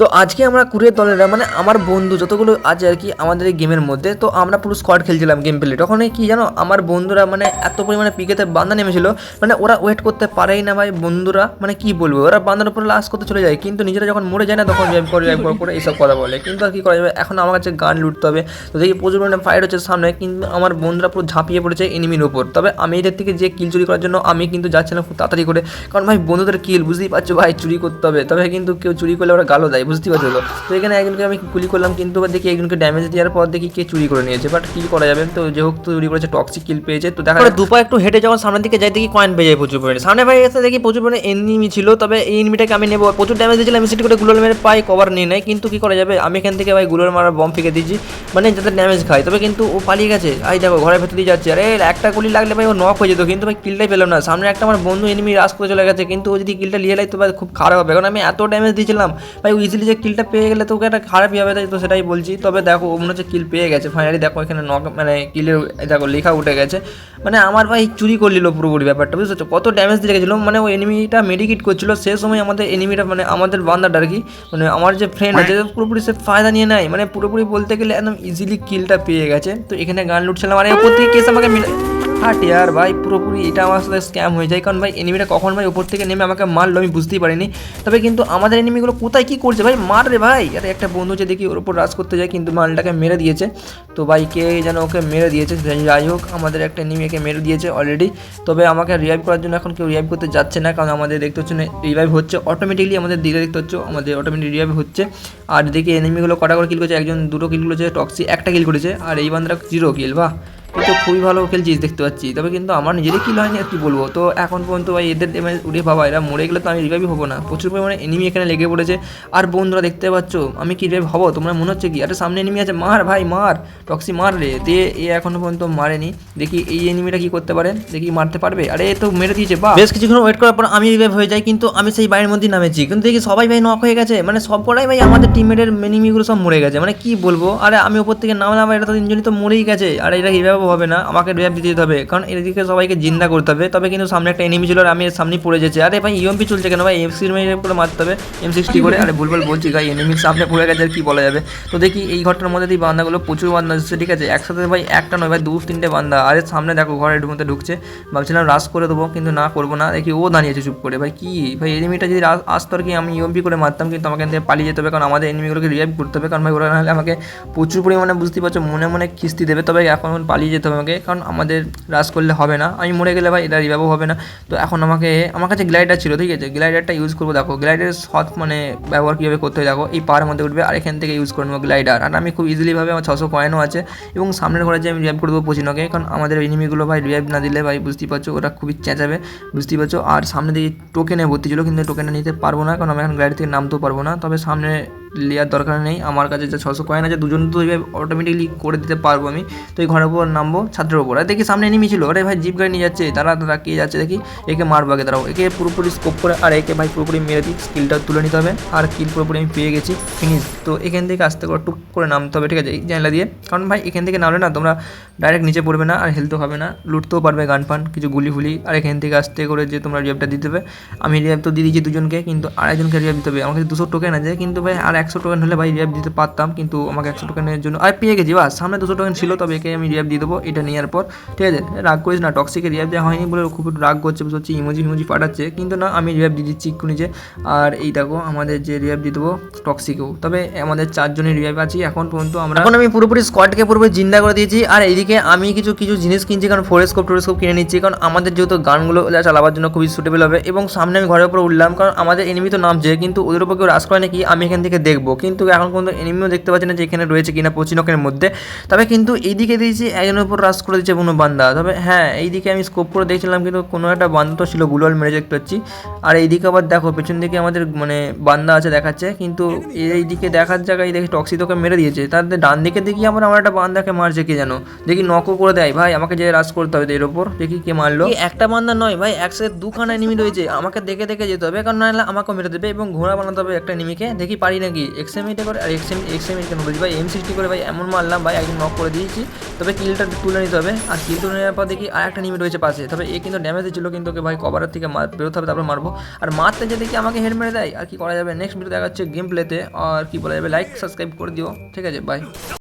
তো আজকে আমরা কুড়ির দলেরা মানে আমার বন্ধু যতগুলো আছে আর কি আমাদের এই গেমের মধ্যে, তো আমরা পুরো স্কোয়াড খেলছিলাম গেম প্লে। তখন কি জানো, আমার বন্ধুরা মানে এত পরিমাণে পিকেতে বান্ধা নেমেছিল, মানে ওরা ওয়েট করতে পারেই না ভাই বন্ধুরা, মানে কি বলবো, ওরা বান্ধার উপরে লাস্ট করতে চলে যায়, কিন্তু নিজেরা যখন মরে যায় না তখন রিভাইভ করে এইসব কথা বলে। কিন্তু আর কি করা যাবে, এখন আমার কাছে গান লুটতে হবে। তো দেখি প্রচুর পরিমাণে ফাইট হচ্ছে সামনে, কিন্তু আমার বন্ধুরা পুরো ঝাঁপিয়ে পড়েছে এনিমির উপর। তবে আমি এদের থেকে যে কিল চুরি করার জন্য আমি কিন্তু যাচ্ছিলাম খুব তাড়াতাড়ি করে, কারণ ভাই বন্ধুদের কিল বুঝতেই পারছো ভাই, চুরি করতে হবে। তবে কিন্তু কেউ চুরি করলে ওরা গালো দেয়, বুঝতেই পারছো। তো এখানে একজনকে আমি গুলি করলাম, কিন্তু দেখি একজনকে ড্যামেজ দেওয়ার পর দেখি কে চুরি করে নিয়েছে, বাট কি করা যাবে। তো যে হোক, তো চুরি করেছে, টক্সিক কিল পেয়েছে। তো দেখা যায় দুপা একটু হেঁটে যখন সামনের দিকে যাই দেখি কয়েন পেয়ে যায় প্রচুর পরিমাণে। সামনে ভাই এসে দেখি প্রচুর পরিমাণে এনিমি ছিল, তবে এই এনিমিটাকে আমি নেবো। প্রচুর ড্যামেজ দিয়েছিলাম, আমি সেটি করে গুলোর মেরে পাই কভার নিয়ে নেয়, কিন্তু কি করা যাবে, আমি এখান থেকে ভাই গুলোর মারার বম ফেঁকে দিয়েছি, মানে যাতে ড্যামেজ খায়। তবে কিন্তু ও পালিয়ে গেছে, আই দেখো ঘরের ভেতর দিয়ে যাচ্ছে। আরে একটা গুলি লাগলে ভাই ও নক হয়ে যেত, কিন্তু ভাই কিলটাই পেলাম না। সামনে একটা আমার বন্ধু এনিমি রাশ করে চলে গেছে, কিন্তু ও যদি কিলটা নিয়ে নেয় তো ভাই খুব খারাপ হবে, কারণ আমি এত ড্যামেজ দিয়েছিলাম ভাই। ও ইজিলি যে কিলটা পেয়ে গেলে তো ওকে একটা খারাপই হবে, তাই তো সেটাই বলছি। তবে দেখো ও মনে হচ্ছে কিল পেয়ে গেছে ফাইনালি, দেখো এখানে নক মানে কিলের দেখো লেখা উঠে গেছে, মানে আমার ভাই চুরি করে নিল পুরোপুরি ব্যাপারটা, বুঝতে পারছো কত ড্যামেজ দিয়ে গেছিলো। মানে ওই এনিমিটা মেডিকেট করছিল, সে সময় আমাদের এনিমিটা মানে আমাদের বান্দাটা আর কি, মানে আমার যে ফ্রেন্ড আছে পুরোপুরি সে ফায়দা নিয়ে নেয়, মানে পুরোপুরি বলতে গেলে একদম ইজিলি কিলটা পেয়ে গেছে। তো এখানে গান লুটছিলাম, আর ওপর থেকে কেস আমাকে হাট ইয়ার ভাই, পুরোপুরি এটা আমার সাথে স্ক্যাম হয়ে যায়, কারণ ভাই এনিমিটা কখন ভাই উপর থেকে নেমে আমাকে মারলো আমি বুঝতেই পারিনি। তবে কিন্তু আমাদের এনিমিগুলো কোথায় কী করছে ভাই, মার রে ভাই। আরে একটা বন্ধু যে দেখি ওর উপর রাজ করতে যায়, কিন্তু মালটাকে মেরে দিয়েছে। তো ভাই কে যেন ওকে মেরে দিয়েছে, যাই হোক আমাদের একটা এনিমিকে মেরে দিয়েছে অলরেডি। তবে আমাকে রিভাইভ করার জন্য এখন কেউ রিভাইভ করতে যাচ্ছে না, কারণ আমাদের দেখতে হচ্ছে না রিভাইভ হচ্ছে অটোমেটিকলি, আমাদের দিকে দেখতে হচ্ছে আমাদের অটোমেটিক রিভাইভ হচ্ছে। আর দেখি এনিমিগুলো কটা করে কিল করেছে, একজন দুটো কিল করেছে, টক্সি একটা কিল করেছে, আর এই বান্দারা 0 কিল। বাহ, কিন্তু খুবই ভালো খেলছিস দেখতে পাচ্ছি। তবে কিন্তু আমার নিজেরই কিল হয়নি আর কি বলবো। তো এখন পর্যন্ত ভাই এদের ড্যামেজ উড়ে বাবা, এরা মরে গেলে তো আমি রিভাইভ হবো না, প্রচুর পরিমাণে এনিমি এখানে লেগে পড়েছে। আর বন্ধুরা দেখতে পাচ্ছ আমি কি রিভাইভ হবো, তোমরা মনে হচ্ছে কি, আরে সামনে এনিমি আছে, মার ভাই মার, টক্সি মার রে। দিয়ে এ এখনো পর্যন্ত মারেনি, দেখি এই এনিমিটা কি করতে পারে, দেখি মারতে পারবে। আরে তো মেরে দিয়েছে, বা বেশ কিছুক্ষণ ওয়েট করার পর আমি রিভাইভ হয়ে যাই, কিন্তু আমি সেই বাড়ির মধ্যেই নামেছি, কিন্তু দেখি সবাই ভাই নক হয়ে গেছে, মানে সব কটাই ভাই আমাদের টিমের এনিমিগুলো সব মরে গেছে, মানে কি বলবো। আরে আমি উপর থেকে নামলাম, এটা তো তিনজনই তো মরেই গেছে, আর এটা রিভাইভ হবে না, আমাকে রিভাইভ দিতে হবে, কারণ এদিকে সবাইকে জিন্দা করতে হবে। তবে কিন্তু সামনে একটা এনিমি ছিল আর আমি এর সামনে পড়ে যাচ্ছি। আরে ভাই ইএমপি চলছে কেন ভাই, এফসির মেরে করে মারতে হবে M60 করে। আরে ভুলভাল বলছি ভাই, এনিমির সামনে পড়ে গেছে আর কি বলা যাবে। তো দেখি এই ঘরটার মধ্যে দিয়ে বান্দাগুলো প্রচুর বান্দা আসছে, ঠিক আছে, একসাথে ভাই একটা নয় ভাই 2-3টে বান্দা। আরে সামনে দেখো ঘরের মধ্যে ঢুকছে, ভাবছিলাম রাশ করে দেবো, কিন্তু না করবো না, দেখি ও দাঁড়িয়েছে চুপ করে। ভাই কি ভাই, এনিমিটা যদি আসতো আর কি আমি ইএমপি করে মারতাম, কিন্তু আমাকে থেকে পালিয়ে যেতে হবে, কারণ আমাদের এনিমিগুলোকে রিভাইভ করতে হবে, কারণ ভাই ওরা নাহলে আমাকে প্রচুর পরিমাণে বুঝতেই পারছো মনে মনে কিস্তি দেবে। তবে এখন পালিয়ে যেতে হবে আমাকে, কারণ আমাদের রাশ করলে হবে না, আমি মরে গেলে ভাই এটা রিভাইভও হবে না। তো এখন আমাকে আমার কাছে গ্লাইডার ছিল, ঠিক আছে, গ্লাইডারটা ইউজ করবো। দেখো গ্লাইডারের সৎ মানে ব্যবহার কীভাবে করতে হয় দেখো, এই পাহাড়ের মধ্যে উঠবে আর এখান থেকে ইউজ করে নেবো গ্লাইডার, আর আমি খুব ইজিলিভাবে আমার 600 কয়েনও আছে, এবং সামনের ঘরে যে আমি রিভাইভ করে দেবো পচিনকে, কারণ আমাদের এনিমিগুলো ভাই রিভাইভ না দিলে ভাই বুঝতেই পারছো ওরা খুবই চেঁচাবে, বুঝতেই পারছো। আর সামনে দিকে টোকেনে ভর্তি ছিল, কিন্তু টোকেনটা নিতে পারবো না, কারণ আমি এখন গ্লাইড থেকে নামতেও পারবো না। তবে সামনে লেয়ার দরকার নেই, আমার কাছে যে 600 কয়েন আছে দুজন তো অটোমেটিকলি করে দিতে পারবো আমি। তো এই ঘরের উপর নামবো, ছাত্রের উপর। আর দেখি সামনে এনিমি ছিল, আরে ভাই জিপ গাড়ি নিয়ে যাচ্ছে, তারা কে যাচ্ছে দেখি, একে মারবো আগে, দাঁড়াও একে পুরোপুরি স্কোপ করে, আর একে ভাই পুরোপুরি মেরে দিই, স্কিলটা তুলে নিতে হবে, আর কিল পুরোপুরি আমি পেয়ে গেছি, ফিনিশ। তো এখান থেকে আস্তে করে টুক করে নামতে হবে, ঠিক আছে, এই জানলা দিয়ে, কারণ ভাই এখান থেকে নামলে না তোমরা ডাইরেক্ট নিচে পড়বে না, আর হেলতেও হবে না, লুটতেও পারবে গান পান কিছু গুলি ফুলি। আর এখান থেকে আস্তে করে যে তোমরা রিভাইভটা দিতে হবে, আমি রিভাইভ তো দিয়ে দিয়েছি দুজনকে, কিন্তু আরেকজনকে রিভাইভ দিতে হবে। আমার কাছে 200 টোকেন আছে, কিন্তু ভাই আর 100 টোকেন হলে ভাই রিভাইভ দিতে পারতাম, কিন্তু আমাকে 100 টোকেনের জন্য আর পেয়ে গেছি, বা সামনে 200 টোকেন ছিল, তবে একে আমি রিভাইভ দিয়ে দেবো এটা নেওয়ার পর, ঠিক আছে। রাগ করিস না, টক্সিকে রিভাইভ দেওয়া হয়নি বলে খুব রাগ করছে, বুঝতে পারছি, ইমোজি পাঠাচ্ছে, কিন্তু না আমি রিভাইভ দিয়ে দিচ্ছি একটু নিজে। আর এই দেখো আমাদের যে রিভাইভ দিয়ে দেবো টক্সিকেও, তবে আমাদের 4 জনের রিভাইভ আছি এখন পর্যন্ত। আমরা এখন আমি পুরোপুরি স্কোয়াডকে পুরোপুরি জিন্দা করে দিয়েছি, আর এইদিকে আমি কিছু জিনিস কিনছি, কারণ ফোরেস্কোপ কিনে নিচ্ছি, কারণ আমাদের যেহেতু গানগুলো চালাবার জন্য খুবই সুটেবল হবে। এবং সামনে আমি ঘরের উপর উঠলাম, কারণ আমাদের এনিমি তো নামছে, কিন্তু ওদের উপর কেউ রাশ করে নাকি আমি এখান থেকে দেখবো, কিন্তু এখন পর্যন্ত এনিমিও দেখতে পাচ্ছি না যে এখানে রয়েছে কিনা পচিনকের মধ্যে। তবে কিন্তু এইদিকে দিয়েছি একজনের উপর রাশ করে দিচ্ছে কোনো বান্দা। তবে হ্যাঁ এইদিকে আমি স্কোপ করে দেখছিলাম, কিন্তু কোনো একটা বান্দা তো ছিল, গুলোয়াল মেরে দেখতে পাচ্ছি। আর এইদিকে আবার দেখো পেছন দিকে আমাদের মানে বান্দা আছে দেখাচ্ছে, কিন্তু এইদিকে দেখার জায়গায় দেখি টক্সি তোকে মেরে দিয়েছে, তাদের ডান দিকে দেখি আমার একটা বান্দাকে মারছে কে যেন, দেখি নকও করে দেয় ভাই, আমাকে যে রাশ করতে হবে এর ওপর, দেখি কে মারলো। একটা বান্দা নয় ভাই, একসাথে 2খানা এনিমি রয়েছে, আমাকে দেখে যেতে হবে, কারণ নাহলে আমাকেও মেরে দেবে, এবং ঘোড়া বানাতে হবে একটা এনিমিকে, দেখি পারি নাকি। কি এক্সএমইটা করে আর এক্সএমই কেন বলছি ভাই M60 করে ভাই এমন মারলাম ভাই, একদম নক করে দিয়েছি। তবে কিলটা তুলে নিতে হবে, আর কিল তুলে নেওয়ার পর দেখি আর একটা নিমিট রয়েছে পাশে। তবে এ কিন্তু ড্যামেজ ছিল, কিন্তু ওকে ভাই কভারের থেকে বেরোতে হবে, তারপর মারবো। আর মারতে যে দেখি আমাকে হেড মেরে দেয়, আর কি করা যাবে। নেক্সট ভিডিও দেখা যাচ্ছে গেম প্লেতে। আর কি বলা যাবে, লাইক সাবস্ক্রাইব করে দিও, ঠিক আছে, বাই।